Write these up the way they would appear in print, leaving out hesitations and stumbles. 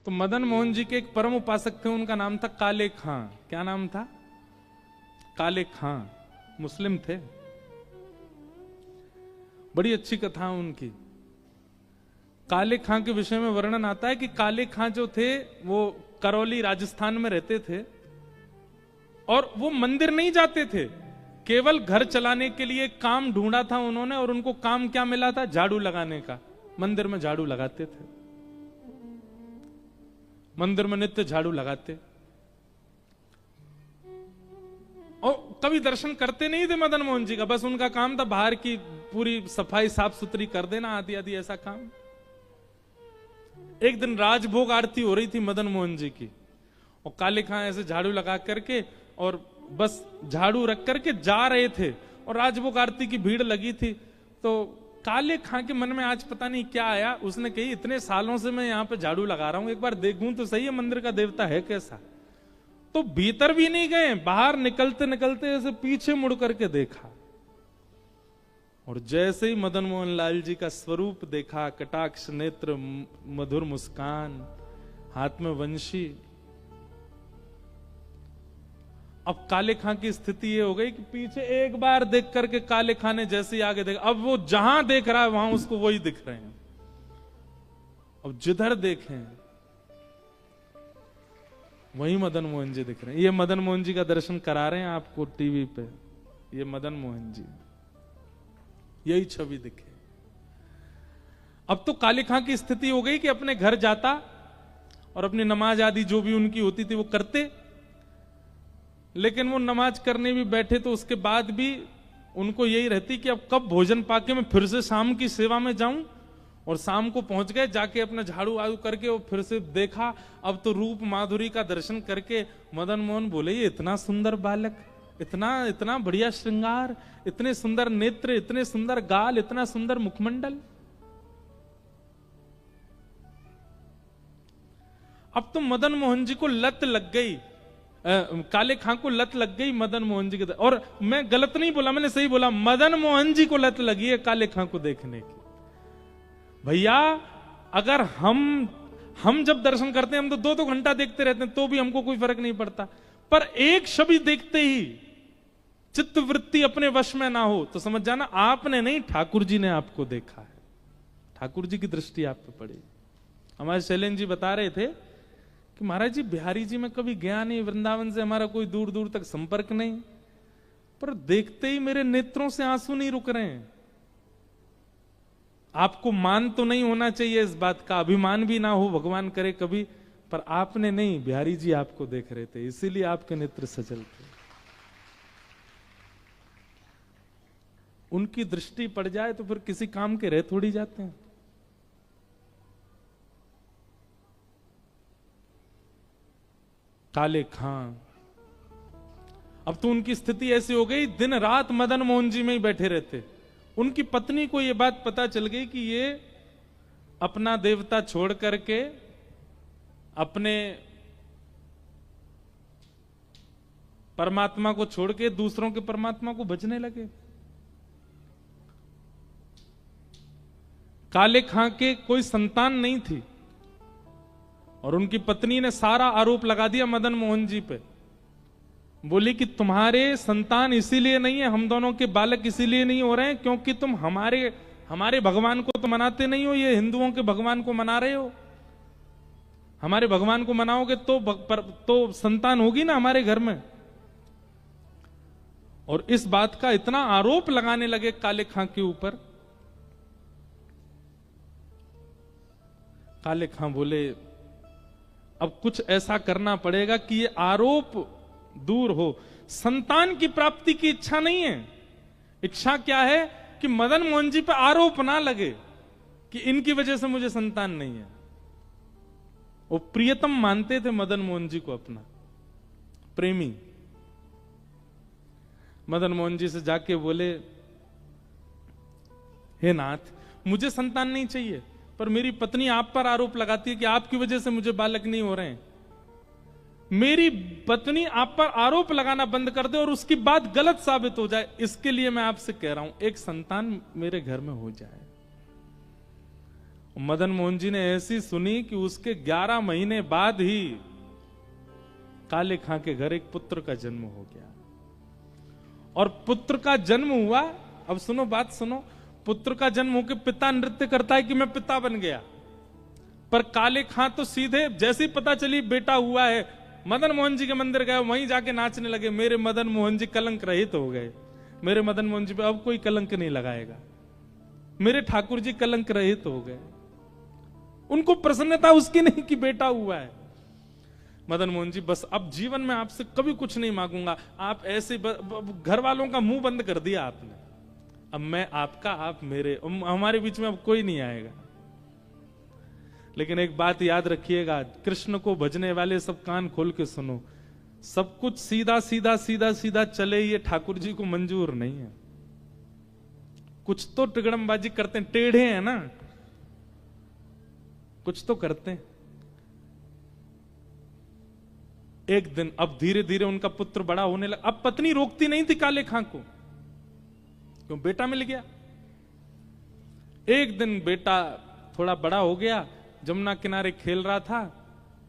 तो मदन मोहन जी के एक परम उपासक थे, उनका नाम था काले खां। क्या नाम था? काले खां। मुस्लिम थे। बड़ी अच्छी कथा उनकी। काले खां के विषय में वर्णन आता है कि काले खां जो थे वो करौली राजस्थान में रहते थे और वो मंदिर नहीं जाते थे, केवल घर चलाने के लिए काम ढूंढा था उन्होंने, और उनको काम क्या मिला था? झाड़ू लगाने का। मंदिर में झाड़ू लगाते थे, मंदिर में नित्य झाड़ू लगाते, और कभी दर्शन करते नहीं थे मदन मोहन जी का। बस उनका काम था बाहर की पूरी सफाई साफ सुथरी कर देना, आदि आदि ऐसा काम। एक दिन राजभोग आरती हो रही थी मदन मोहन जी की, और काले खां ऐसे झाड़ू लगा करके और बस झाड़ू रख करके जा रहे थे, और राजभोग आरती की भीड़ लगी थी। तो काले खां के मन में आज पता नहीं क्या आया, उसने कही इतने सालों से मैं यहां पे झाड़ू लगा रहा हूं, एक बार देखूं तो सही है मंदिर का देवता है कैसा। तो भीतर भी नहीं गए, बाहर निकलते निकलते ऐसे पीछे मुड़ करके देखा, और जैसे ही मदन मोहन लाल जी का स्वरूप देखा, कटाक्ष नेत्र, मधुर मुस्कान, हाथ में वंशी। अब काले खां की स्थिति ये हो गई कि पीछे एक बार देख करके काले खां ने जैसे ही आगे देखा, अब वो जहां देख रहा है वहां उसको वही दिख रहे हैं। अब जिधर देखें वही मदन मोहन जी दिख रहे हैं। ये मदन मोहन जी का दर्शन करा रहे हैं आपको टीवी पे, ये मदन मोहन जी, यही छवि दिखे। अब तो काले खां की स्थिति हो गई कि अपने घर जाता और अपनी नमाज आदि जो भी उनकी होती थी वो करते, लेकिन वो नमाज करने भी बैठे तो उसके बाद भी उनको यही रहती कि अब कब भोजन पाके मैं फिर से शाम की सेवा में जाऊं। और शाम को पहुंच गए, जाके अपना झाड़ू आड़ू करके वो फिर से देखा, अब तो रूप माधुरी का दर्शन करके मदन मोहन बोले ये इतना सुंदर बालक, इतना इतना बढ़िया श्रृंगार, इतने सुंदर नेत्र, इतने सुंदर गाल, इतना सुंदर मुखमंडल। अब तो मदन मोहन जी को लत लग गई, काले खां को लत लग गई मदन मोहन जी के। और मैं गलत नहीं बोला, मैंने सही बोला, मदन मोहन जी को लत लगी है काले खां को देखने की। भैया अगर हम जब दर्शन करते हैं हम तो 2-2 घंटा देखते रहते हैं तो भी हमको कोई फर्क नहीं पड़ता, पर एक छवि देखते ही चित्त वृत्ति अपने वश में ना हो तो समझ जाना आपने नहीं, ठाकुर जी ने आपको देखा है, ठाकुर जी की दृष्टि आप पे पड़ी। हमारे शैलेंद्र जी बता रहे थे कि महाराज जी बिहारी जी में कभी गया नहीं, वृंदावन से हमारा कोई दूर दूर तक संपर्क नहीं, पर देखते ही मेरे नेत्रों से आंसू नहीं रुक रहे हैं। आपको मान तो नहीं होना चाहिए इस बात का, अभिमान भी ना हो, भगवान करे कभी, पर आपने नहीं, बिहारी जी आपको देख रहे थे, इसीलिए आपके नेत्र सजल थे। उनकी दृष्टि पड़ जाए तो फिर किसी काम के रह थोड़ी जाते हैं। काले खां, अब तो उनकी स्थिति ऐसी हो गई, दिन रात मदन मोहन जी में ही बैठे रहते। उनकी पत्नी को यह बात पता चल गई कि ये अपना देवता छोड़ करके अपने परमात्मा को छोड़ के दूसरों के परमात्मा को भजने लगे। काले खां के कोई संतान नहीं थी और उनकी पत्नी ने सारा आरोप लगा दिया मदन मोहन जी पे। बोली कि तुम्हारे संतान इसीलिए नहीं है, हम दोनों के बालक इसीलिए नहीं हो रहे हैं क्योंकि तुम हमारे भगवान को तो मनाते नहीं हो, ये हिंदुओं के भगवान को मना रहे हो। हमारे भगवान को मनाओगे तो संतान होगी ना हमारे घर में। और इस बात का इतना आरोप लगाने लगे काले खां के ऊपर। काले खां बोले अब कुछ ऐसा करना पड़ेगा कि ये आरोप दूर हो। संतान की प्राप्ति की इच्छा नहीं है, इच्छा क्या है कि मदन मोहन जी पर आरोप ना लगे कि इनकी वजह से मुझे संतान नहीं है। वो प्रियतम मानते थे मदन मोहन जी को, अपना प्रेमी। मदन मोहन जी से जाके बोले हे नाथ, मुझे संतान नहीं चाहिए, पर मेरी पत्नी आप पर आरोप लगाती है कि आपकी वजह से मुझे बालक नहीं हो रहे हैं। मेरी पत्नी आप पर आरोप लगाना बंद कर दे और उसकी बात गलत साबित हो जाए, इसके लिए मैं आपसे कह रहा हूं एक संतान मेरे घर में हो जाए। मदन मोहन जी ने ऐसी सुनी कि उसके 11 महीने बाद ही काले खां के घर एक पुत्र का जन्म हो गया। और पुत्र का जन्म हुआ, अब सुनो बात सुनो, पुत्र का जन्म होकर पिता नृत्य करता है कि मैं पिता बन गया, पर काले खां तो सीधे जैसे ही पता चली बेटा हुआ है, मदन मोहन जी के मंदिर गए, वहीं जाके नाचने लगे, मेरे मदन मोहन जी कलंक रहित हो गए, मेरे मदन मोहन जी पे अब कोई कलंक नहीं लगाएगा, मेरे ठाकुर जी कलंक रहित हो गए। उनको प्रसन्नता उसकी नहीं कि बेटा हुआ है। मदन मोहन जी बस अब जीवन में आपसे कभी कुछ नहीं मांगूंगा, आप ऐसे घर वालों का मुंह बंद कर दिया आपने, अब मैं आपका आप मेरे, हमारे बीच में अब कोई नहीं आएगा। लेकिन एक बात याद रखिएगा, कृष्ण को भजने वाले सब कान खोल के सुनो, सब कुछ सीधा सीधा सीधा सीधा चले ये ठाकुर जी को मंजूर नहीं है। कुछ तो टिगड़मबाजी करते हैं, टेढ़े हैं ना, कुछ तो करते हैं। एक दिन अब धीरे धीरे उनका पुत्र बड़ा होने लगा, अब पत्नी रोकती नहीं थी काले खां को, क्यों, बेटा मिल गया। एक दिन बेटा थोड़ा बड़ा हो गया, जमुना किनारे खेल रहा था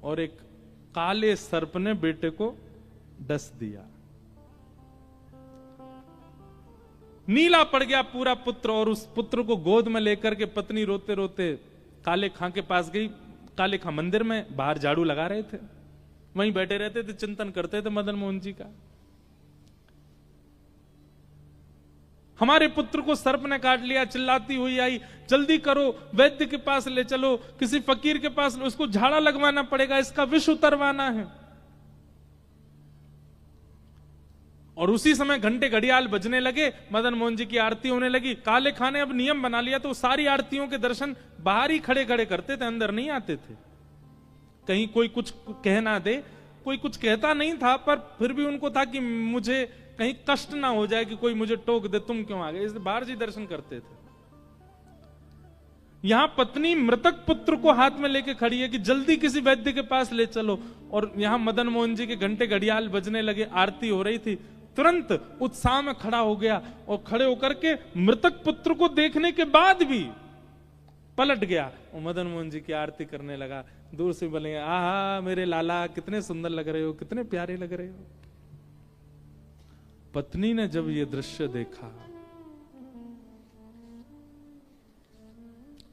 और एक काले सर्प ने बेटे को डस दिया, नीला पड़ गया पूरा पुत्र। और उस पुत्र को गोद में लेकर के पत्नी रोते रोते काले खां के पास गई। काले खां मंदिर में बाहर झाड़ू लगा रहे थे, वहीं बैठे रहते थे, चिंतन करते थे मदन मोहन जी का। हमारे पुत्र को सर्प ने काट लिया, चिल्लाती हुई आई, जल्दी करो, वैद्य के पास ले चलो, किसी फकीर के पास, उसको झाड़ा लगवाना पड़ेगा, इसका विष उतरवाना है। और उसी समय घंटे घड़ियाल बजने लगे, मदन मोहन जी की आरती होने लगी। काले खां ने अब नियम बना लिया, तो सारी आरतियों के दर्शन बाहर ही खड़े खड़े करते थे, अंदर नहीं आते थे। कहीं कोई कुछ कहना दे, कोई कुछ कहता नहीं था, पर फिर भी उनको था कि मुझे कहीं कष्ट ना हो जाए कि कोई मुझे टोक दे, तुम क्यों आ गए, इसलिए बाहर जी दर्शन करते थे। यहां पत्नी मृतक पुत्र को हाथ में लेके खड़ी है कि जल्दी किसी वैद्य के पास ले चलो, और यहां मदन मोहन जी के घंटे घड़ियाल बजने लगे, आरती हो रही थी। तुरंत उत्साह में खड़ा हो गया और खड़े होकर के मृतक पुत्र को देखने के बाद भी पलट गया और मदन मोहन जी की आरती करने लगा। दूर से बोले, आहा मेरे लाला, कितने सुंदर लग रहे हो, कितने प्यारे लग रहे हो। पत्नी ने जब ये दृश्य देखा,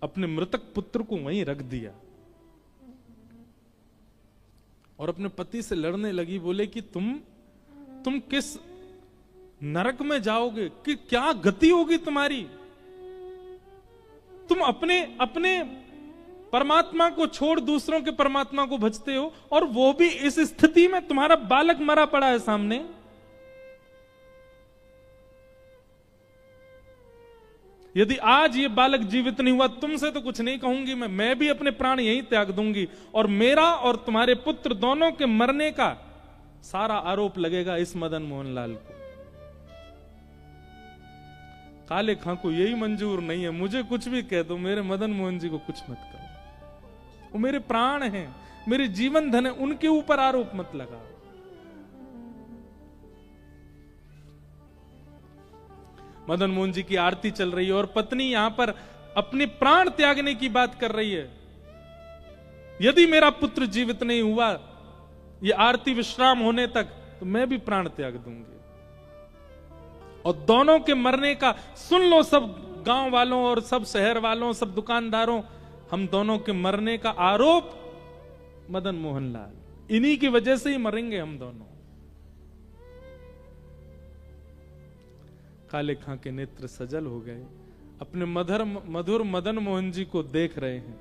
अपने मृतक पुत्र को वहीं रख दिया और अपने पति से लड़ने लगी। बोले कि तुम किस नरक में जाओगे, कि क्या गति होगी तुम्हारी, तुम अपने परमात्मा को छोड़ दूसरों के परमात्मा को भजते हो, और वो भी इस स्थिति में, तुम्हारा बालक मरा पड़ा है सामने। यदि आज ये बालक जीवित नहीं हुआ, तुमसे तो कुछ नहीं कहूंगी मैं भी अपने प्राण यहीं त्याग दूंगी, और मेरा और तुम्हारे पुत्र दोनों के मरने का सारा आरोप लगेगा इस मदन मोहन लाल को। काले खां को यही मंजूर नहीं है, मुझे कुछ भी कह दो, मेरे मदन मोहन जी को कुछ मत करो, वो मेरे प्राण हैं, मेरे जीवन धन है, उनके ऊपर आरोप मत लगाओ। मदन मोहन जी की आरती चल रही है और पत्नी यहां पर अपने प्राण त्यागने की बात कर रही है। यदि मेरा पुत्र जीवित नहीं हुआ ये आरती विश्राम होने तक, तो मैं भी प्राण त्याग दूंगी। और दोनों के मरने का सुन लो सब गांव वालों और सब शहर वालों, सब दुकानदारों, हम दोनों के मरने का आरोप मदन मोहन लाल, इन्हीं की वजह से ही मरेंगे हम दोनों। काले खां के नेत्र सजल हो गए, अपने मधुर मदन मोहन जी को देख रहे हैं।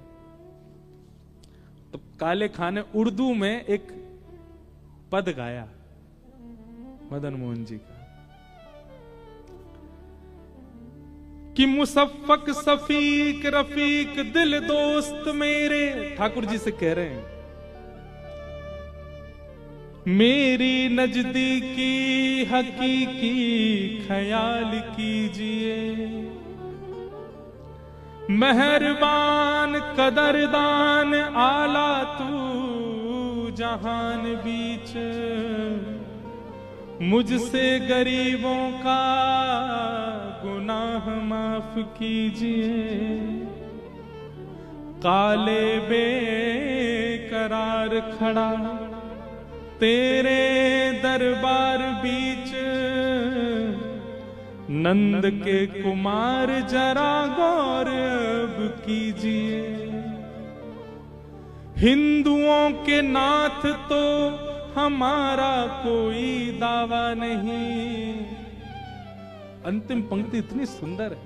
तो काले खां ने उर्दू में एक पद गाया मदन मोहन जी का कि मुसफ़्फ़क़ सफीक रफीक दिल दोस्त मेरे, ठाकुर जी से कह रहे हैं, मेरी नजदीकी हकीकी ख्याल कीजिए, मेहरबान कदरदान आला तू जहान बीच, मुझसे गरीबों का गुनाह माफ कीजिए, काले बेकरार खड़ा तेरे दरबार बीच, नंद के कुमार जरा गौर अब कीजिए। हिंदुओं के नाथ तो हमारा कोई दावा नहीं। अंतिम पंक्ति इतनी सुंदर है।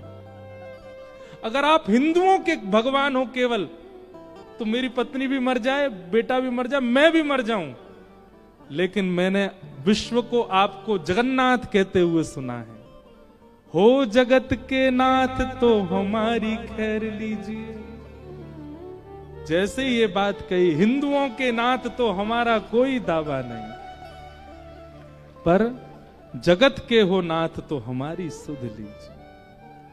अगर आप हिंदुओं के भगवान हो केवल, तो मेरी पत्नी भी मर जाए, बेटा भी मर जाए, मैं भी मर जाऊं, लेकिन मैंने विश्व को आपको जगन्नाथ कहते हुए सुना है। हो जगत के नाथ तो हमारी खैर लीजिए। जैसे ये बात कही, हिंदुओं के नाथ तो हमारा कोई दावा नहीं, पर जगत के हो नाथ तो हमारी सुध लीजिए।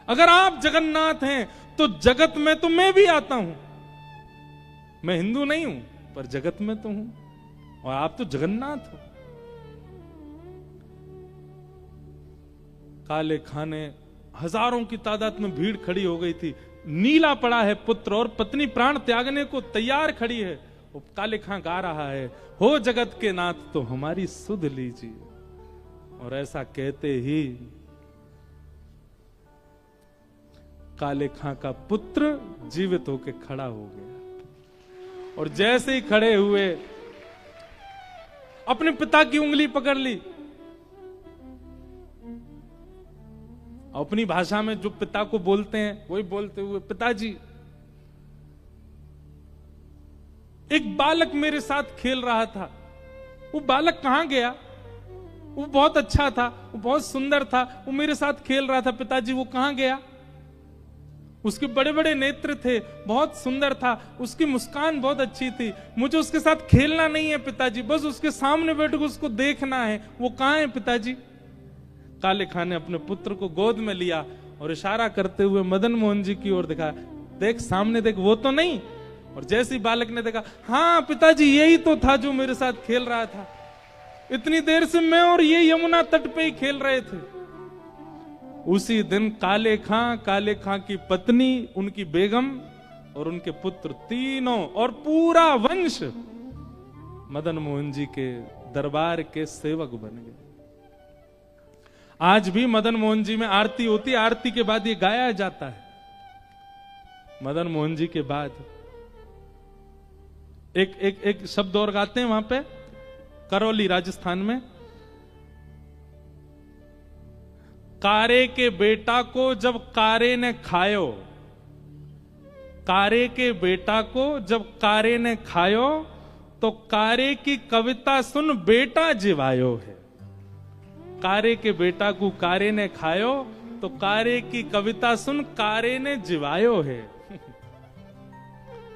अगर आप जगन्नाथ हैं तो जगत में तो मैं भी आता हूं। मैं हिंदू नहीं हूं, पर जगत में तो हूं, और आप तो जगन्नाथ हो। काले खाने हजारों की तादाद में भीड़ खड़ी हो गई थी। नीला पड़ा है पुत्र और पत्नी प्राण त्यागने को तैयार खड़ी है। वो काले खां गा रहा है, हो जगत के नाथ तो हमारी सुध लीजिए। और ऐसा कहते ही काले खां का पुत्र जीवित होकर खड़ा हो गया, और जैसे ही खड़े हुए अपने पिता की उंगली पकड़ ली। अपनी भाषा में जो पिता को बोलते हैं वही बोलते हुए, पिताजी एक बालक मेरे साथ खेल रहा था, वो बालक कहां गया? वो बहुत अच्छा था, वो बहुत सुंदर था, वो मेरे साथ खेल रहा था, पिताजी वो कहां गया? उसके बड़े बड़े नेत्र थे, बहुत सुंदर था, उसकी मुस्कान बहुत अच्छी थी, मुझे उसके साथ खेलना नहीं है पिताजी, बस उसके सामने बैठकर उसको देखना है। वो कहां है पिताजी? काले खां ने अपने पुत्र को गोद में लिया और इशारा करते हुए मदन मोहन जी की ओर दिखा, देख सामने देख, वो तो नहीं। और जैसे ही बालक ने देखा, हाँ पिताजी यही तो था जो मेरे साथ खेल रहा था, इतनी देर से मैं और ये यमुना तट पे ही खेल रहे थे। उसी दिन काले खां की पत्नी, उनकी बेगम और उनके पुत्र तीनों और पूरा वंश मदन मोहन जी के दरबार के सेवक बन गए। आज भी मदन मोहन जी में आरती होती है, आरती के बाद ये गाया जाता है। मदन मोहन जी के बाद एक शब्द और गाते हैं वहां पे, करौली राजस्थान में। कारे के बेटा को जब कारे ने खायो, कारे के बेटा को जब कारे ने खायो, तो कारे की कविता सुन बेटा जिवायो है। कारे के बेटा को कारे ने खायो, तो कारे की कविता सुन कारे ने जिवायो है।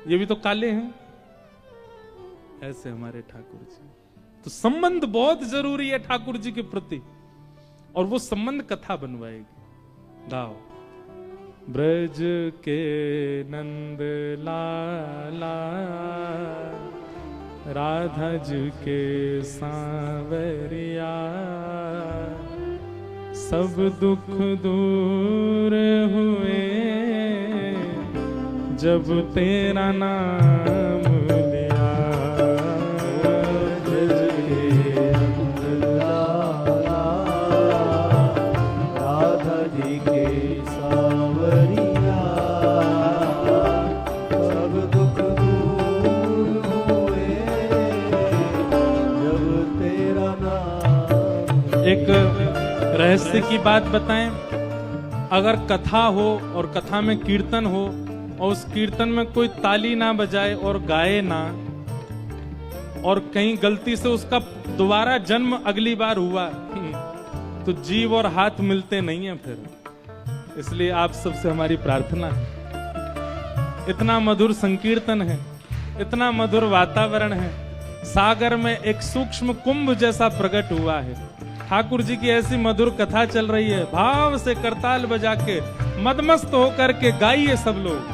ये भी तो काले हैं, ऐसे हमारे ठाकुर जी। तो संबंध बहुत जरूरी है ठाकुर जी के प्रति, और वो संबंध कथा बनवाएगी। गाओ। ब्रज के नंद लाला, राधा जी के सांवरिया, सब दुख दूर हुए जब तेरा नाम लिया। ब्रज के नंद लाला, राधा जी के सांवरिया, सब दुख दूर हुए जब तेरा नाम। एक रहस्य की बात बताएं, अगर कथा हो और कथा में कीर्तन हो और उस कीर्तन में कोई ताली ना बजाए और गाए ना, और कहीं गलती से उसका दोबारा जन्म अगली बार हुआ, तो जीव और हाथ मिलते नहीं है फिर। इसलिए आप सबसे हमारी प्रार्थना है, इतना मधुर संकीर्तन है, इतना मधुर वातावरण है, सागर में एक सूक्ष्म कुंभ जैसा प्रकट हुआ है। ठाकुर जी की ऐसी मधुर कथा चल रही है, भाव से करताल बजा के मदमस्त होकर के गाइए सब लोग।